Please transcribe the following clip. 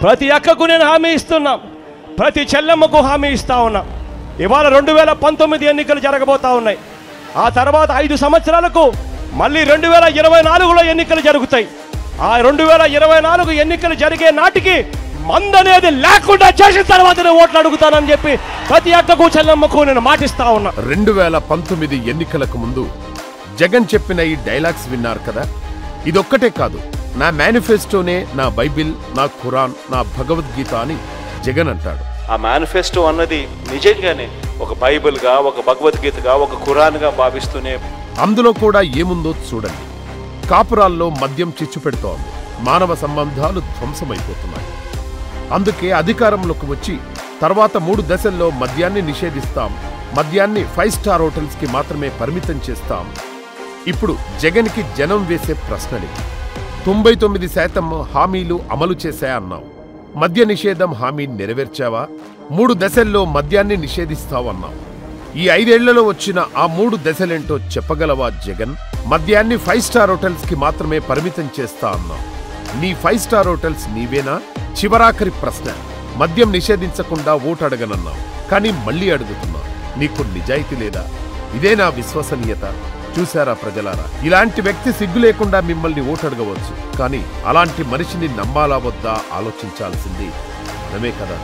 ప్రతి అక్కకు నేను హామీ ఇస్తున్నా, ప్రతి చెల్లెమ్మకు హామీ ఇస్తా ఉన్నా. ఇవాళ 2019 ఎన్నికలు జరగబోతా ఉన్నాయి. ఆ తర్వాత 5 సంవత్సరాలకు మళ్ళీ 2024లో ఎన్నికలు జరుగుతాయి. ఆ 2024 ఎన్నికలు జరిగే నాటికి మందనేది లేకుండా చేసిన తర్వాత నేను ఓట్లు అడుగుతానని చెప్పి ప్రతి అక్కకు చెల్లెమ్మకు నేను మాటిస్తా ఉన్నా. 2019 ఎన్నికలకు ముందు జగన్ చెప్పిన ఈ డైలాగ్స్ విన్నారు కదా. ఇదొక్కటే కాదు, నా మేనిఫెస్టోనే నా బైబిల్, నా ఖురాన్, నా భగవద్గీత అని జగన్ అంటాడు. ఆ మేనిఫెస్టో అన్నది నిజంగానే ఒక బైబిల్గా, ఒక భగవద్గీతగా, ఒక ఖురాన్గా భావిస్తూనే అందులో కూడా ఏముందో చూడండి. కాపురాల్లో మద్యం చిచ్చు పెడుతోంది, మానవ సంబంధాలు ధ్వంసమైపోతున్నాయి. అందుకే అధికారంలోకి వచ్చి తర్వాత 3 దశల్లో మద్యాన్ని నిషేధిస్తాం, మద్యాన్ని 5 స్టార్ హోటల్స్కి మాత్రమే పరిమితం చేస్తాం. ఇప్పుడు జగన్కి జనం వేసే ప్రశ్నలే. 99% హామీలు అమలు చేశా అన్నావు, మద్య నిషేధం హామీ నెరవేర్చావా? 3 దశల్లో మద్యాన్ని నిషేధిస్తావన్నావు. ఈ 5 ఏళ్లలో వచ్చిన ఆ 3 దశలేంటో చెప్పగలవా జగన్? మద్యాన్ని 5 స్టార్ హోటల్స్కి మాత్రమే పరిమితం చేస్తా అన్నావు. నీ 5 స్టార్ హోటల్స్ నీవేనా? చివరాఖరి ప్రశ్న, మద్యం నిషేధించకుండా ఓటు అడగనన్నావు, కానీ మళ్ళీ అడుగుతున్నావు. నీకు నిజాయితీ లేదా? ఇదే నా విశ్వసనీయత. చూశారా ప్రజలారా, ఇలాంటి వ్యక్తి సిగ్గు లేకుండా మిమ్మల్ని ఓటు అడగవచ్చు, కానీ అలాంటి మనిషిని నమ్మాలా వద్దా ఆలోచించాల్సింది మనమే కదా.